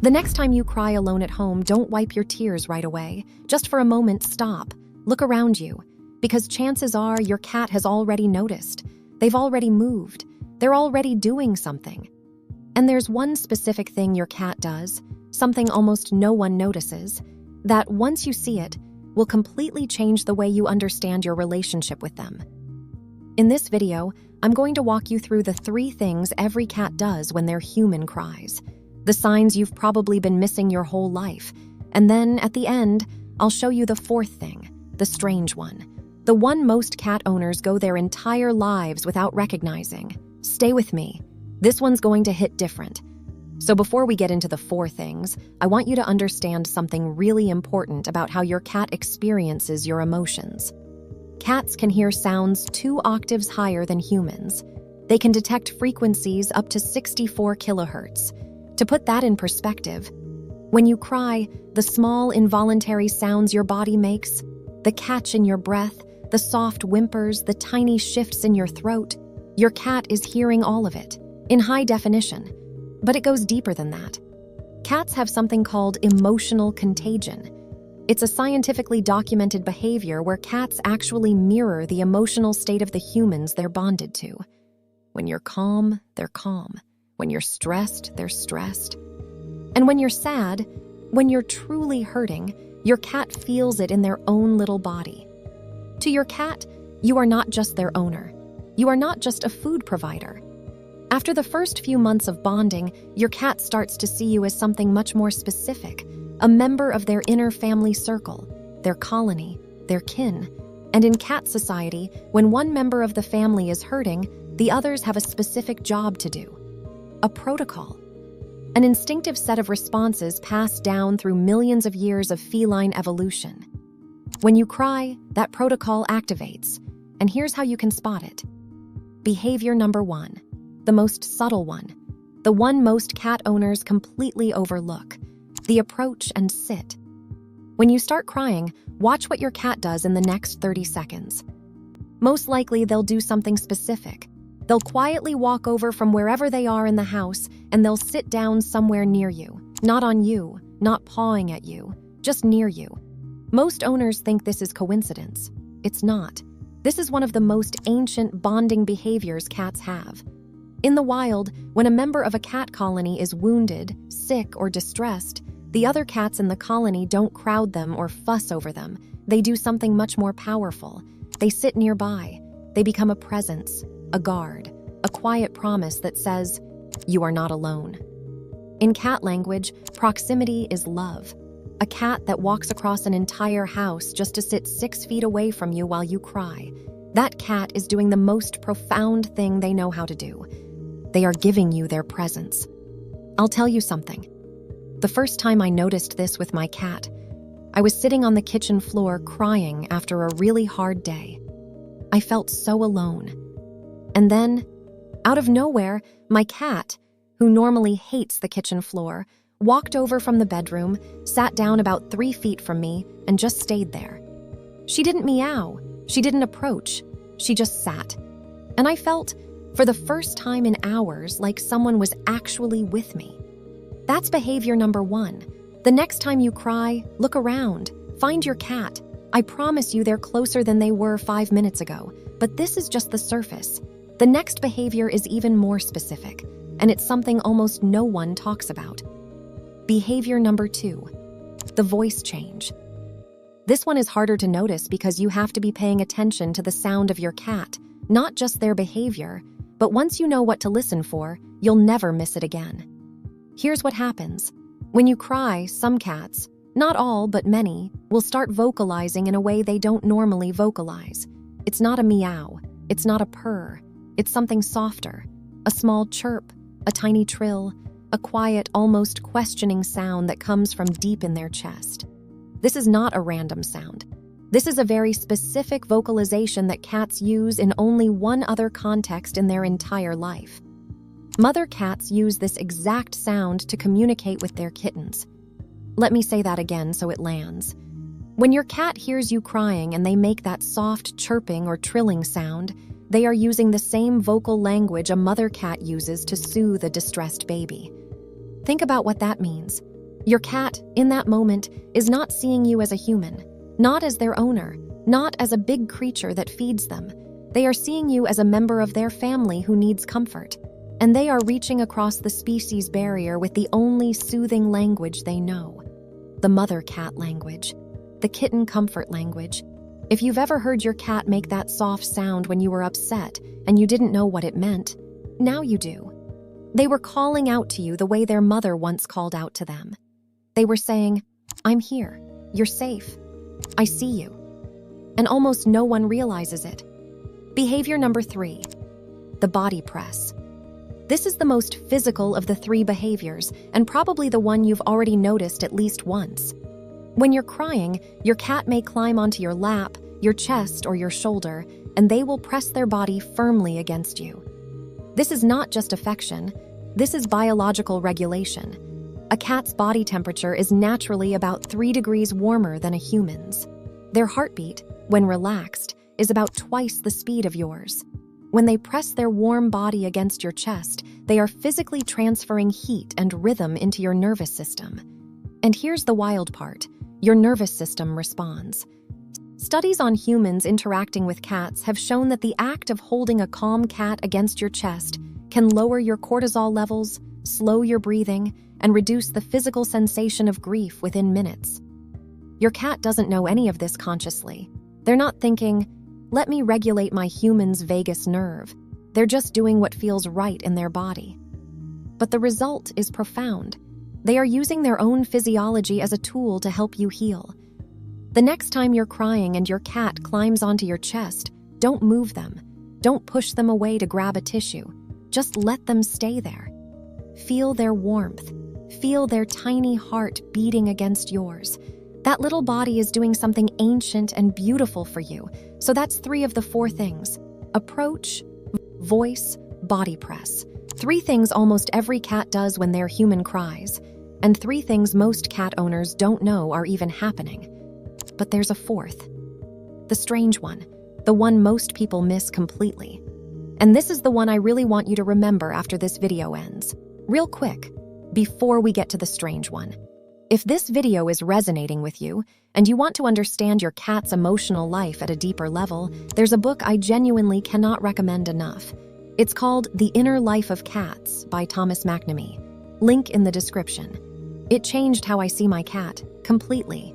The next time you cry alone at home, don't wipe your tears right away. Just for a moment, stop. Look around you, because chances are your cat has already noticed. They've already moved. They're already doing something. And there's one specific thing your cat does, something almost no one notices, that once you see it, will completely change the way you understand your relationship with them. In this video, I'm going to walk you through the 3 things every cat does when their human cries, the signs you've probably been missing your whole life, and then, at the end, I'll show you the 4th thing, the strange one, the one most cat owners go their entire lives without recognizing. Stay with me. This one's going to hit different. So before we get into the 4 things, I want you to understand something really important about how your cat experiences your emotions. Cats can hear sounds 2 octaves higher than humans. They can detect frequencies up to 64 kilohertz. To put that in perspective, when you cry, the small involuntary sounds your body makes, the catch in your breath, the soft whimpers, the tiny shifts in your throat, your cat is hearing all of it, in high definition. But it goes deeper than that. Cats have something called emotional contagion. It's a scientifically documented behavior where cats actually mirror the emotional state of the humans they're bonded to. When you're calm, they're calm. When you're stressed, they're stressed. And when you're sad, when you're truly hurting, your cat feels it in their own little body. To your cat, you are not just their owner. You are not just a food provider. After the first few months of bonding, your cat starts to see you as something much more specific, a member of their inner family circle, their colony, their kin. And in cat society, when one member of the family is hurting, the others have a specific job to do. A protocol. An instinctive set of responses passed down through millions of years of feline evolution. When you cry, that protocol activates, and here's how you can spot it. Behavior number 1, the most subtle one, the one most cat owners completely overlook, the approach and sit. When you start crying, watch what your cat does in the next 30 seconds. Most likely, they'll do something specific. They'll quietly walk over from wherever they are in the house, and they'll sit down somewhere near you. Not on you, not pawing at you, just near you. Most owners think this is coincidence. It's not. This is one of the most ancient bonding behaviors cats have. In the wild, when a member of a cat colony is wounded, sick, or distressed, the other cats in the colony don't crowd them or fuss over them. They do something much more powerful. They sit nearby. They become a presence, a guard, a quiet promise that says, "You are not alone." In cat language, proximity is love. A cat that walks across an entire house just to sit 6 feet away from you while you cry. That cat is doing the most profound thing they know how to do. They are giving you their presence. I'll tell you something. The first time I noticed this with my cat, I was sitting on the kitchen floor crying after a really hard day. I felt so alone. And then, out of nowhere, my cat, who normally hates the kitchen floor, walked over from the bedroom, sat down about 3 feet from me, and just stayed there. She didn't meow. She didn't approach. She just sat. And I felt, for the first time in hours, like someone was actually with me. That's behavior number 1. The next time you cry, look around. Find your cat. I promise you they're closer than they were 5 minutes ago. But this is just the surface. The next behavior is even more specific, and it's something almost no one talks about. Behavior number 2, the voice change. This one is harder to notice because you have to be paying attention to the sound of your cat, not just their behavior, but once you know what to listen for, you'll never miss it again. Here's what happens. When you cry, some cats, not all but many, will start vocalizing in a way they don't normally vocalize. It's not a meow, it's not a purr, it's something softer, a small chirp, a tiny trill, a quiet, almost questioning sound that comes from deep in their chest. This is not a random sound. This is a very specific vocalization that cats use in only one other context in their entire life. Mother cats use this exact sound to communicate with their kittens. Let me say that again so it lands. When your cat hears you crying and they make that soft chirping or trilling sound, they are using the same vocal language a mother cat uses to soothe a distressed baby. Think about what that means. Your cat, in that moment, is not seeing you as a human, not as their owner, not as a big creature that feeds them. They are seeing you as a member of their family who needs comfort. And they are reaching across the species barrier with the only soothing language they know. The mother cat language. The kitten comfort language. If you've ever heard your cat make that soft sound when you were upset and you didn't know what it meant, now you do. They were calling out to you the way their mother once called out to them. They were saying, "I'm here. You're safe. I see you." And almost no one realizes it. Behavior number 3, the body press. This is the most physical of the 3 behaviors and probably the one you've already noticed at least once. When you're crying, your cat may climb onto your lap, your chest, or your shoulder, and they will press their body firmly against you. This is not just affection, this is biological regulation. A cat's body temperature is naturally about 3 degrees warmer than a human's. Their heartbeat, when relaxed, is about twice the speed of yours. When they press their warm body against your chest, they are physically transferring heat and rhythm into your nervous system. And here's the wild part. Your nervous system responds. Studies on humans interacting with cats have shown that the act of holding a calm cat against your chest can lower your cortisol levels, slow your breathing, and reduce the physical sensation of grief within minutes. Your cat doesn't know any of this consciously. They're not thinking, "Let me regulate my human's vagus nerve." They're just doing what feels right in their body. But the result is profound. They are using their own physiology as a tool to help you heal. The next time you're crying and your cat climbs onto your chest, don't move them. Don't push them away to grab a tissue. Just let them stay there. Feel their warmth. Feel their tiny heart beating against yours. That little body is doing something ancient and beautiful for you. So that's 3 of the 4 things. Approach, voice, body press. 3 things almost every cat does when their human cries. And 3 things most cat owners don't know are even happening. But there's a 4th. The strange one. The one most people miss completely. And this is the one I really want you to remember after this video ends. Real quick, before we get to the strange one. If this video is resonating with you, and you want to understand your cat's emotional life at a deeper level, there's a book I genuinely cannot recommend enough. It's called The Inner Life of Cats by Thomas McNamee. Link in the description. It changed how I see my cat, completely.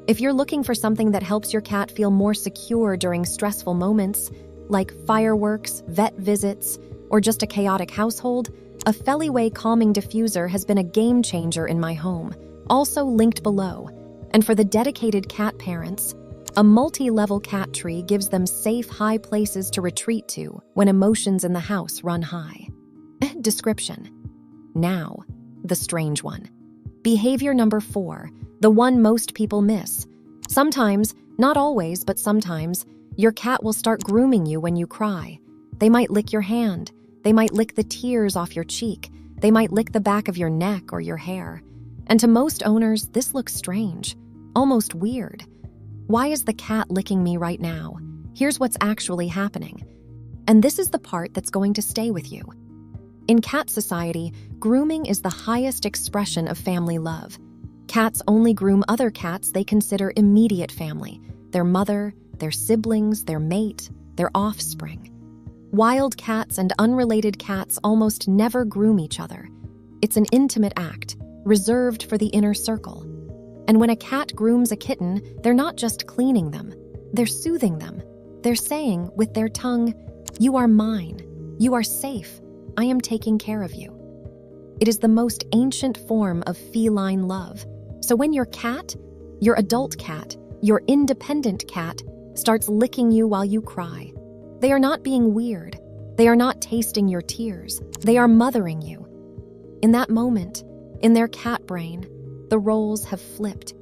If you're looking for something that helps your cat feel more secure during stressful moments, like fireworks, vet visits, or just a chaotic household, a Feliway calming diffuser has been a game changer in my home, also linked below. And for the dedicated cat parents, a multi-level cat tree gives them safe, high places to retreat to when emotions in the house run high. Description. Now, the strange one. Behavior number 4, the one most people miss. Sometimes, not always, but sometimes, your cat will start grooming you when you cry. They might lick your hand. They might lick the tears off your cheek. They might lick the back of your neck or your hair. And to most owners, this looks strange, almost weird. Why is the cat licking me right now? Here's what's actually happening. And this is the part that's going to stay with you. In cat society, grooming is the highest expression of family love. Cats only groom other cats they consider immediate family, their mother, their siblings, their mate, their offspring. Wild cats and unrelated cats almost never groom each other. It's an intimate act, reserved for the inner circle. And when a cat grooms a kitten, they're not just cleaning them, they're soothing them. They're saying, with their tongue, "You are mine. You are safe. I am taking care of you." It is the most ancient form of feline love. So when your cat, your adult cat, your independent cat, starts licking you while you cry, they are not being weird. They are not tasting your tears. They are mothering you. In that moment, in their cat brain, the roles have flipped.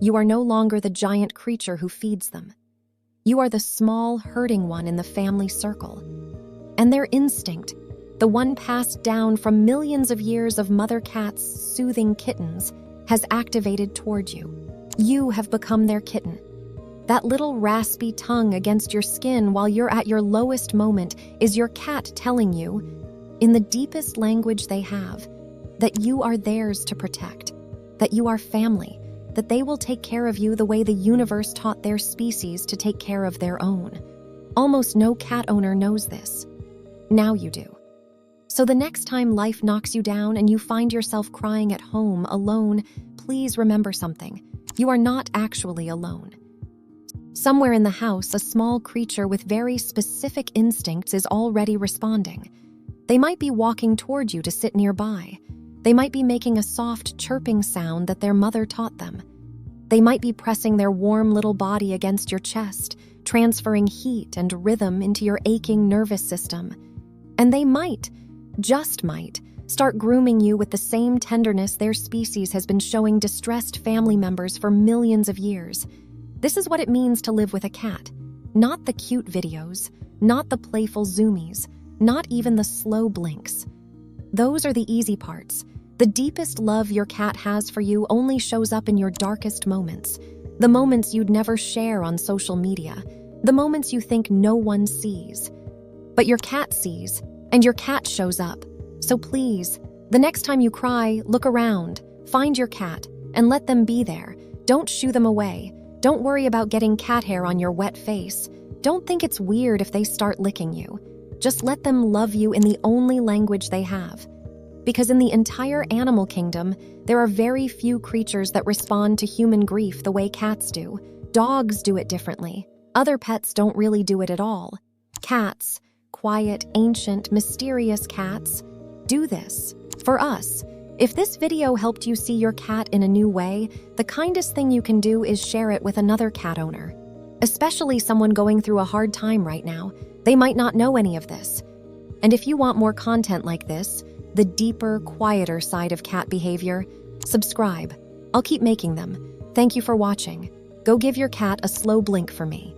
You are no longer the giant creature who feeds them. You are the small, hurting one in the family circle. And their instinct, the one passed down from millions of years of mother cats soothing kittens, has activated toward you. You have become their kitten. That little raspy tongue against your skin while you're at your lowest moment is your cat telling you, in the deepest language they have, that you are theirs to protect. that you are family, that they will take care of you the way the universe taught their species to take care of their own. Almost no cat owner knows this. Now you do. So the next time life knocks you down and you find yourself crying at home alone, please remember something. You are not actually alone. Somewhere in the house, a small creature with very specific instincts is already responding. They might be walking toward you to sit nearby. They might be making a soft chirping sound that their mother taught them. They might be pressing their warm little body against your chest, transferring heat and rhythm into your aching nervous system. And they might, just might, start grooming you with the same tenderness their species has been showing distressed family members for millions of years. This is what it means to live with a cat. Not the cute videos, not the playful zoomies, not even the slow blinks. Those are the easy parts. The deepest love your cat has for you only shows up in your darkest moments. The moments you'd never share on social media. The moments you think no one sees. But your cat sees, and your cat shows up. So please, the next time you cry, look around, find your cat, and let them be there. Don't shoo them away. Don't worry about getting cat hair on your wet face. Don't think it's weird if they start licking you. Just let them love you in the only language they have. Because in the entire animal kingdom, there are very few creatures that respond to human grief the way cats do. Dogs do it differently. Other pets don't really do it at all. Cats, quiet, ancient, mysterious cats, do this. For us, if this video helped you see your cat in a new way, the kindest thing you can do is share it with another cat owner. Especially someone going through a hard time right now. They might not know any of this. And if you want more content like this, the deeper, quieter side of cat behavior, subscribe. I'll keep making them. Thank you for watching. Go give your cat a slow blink for me.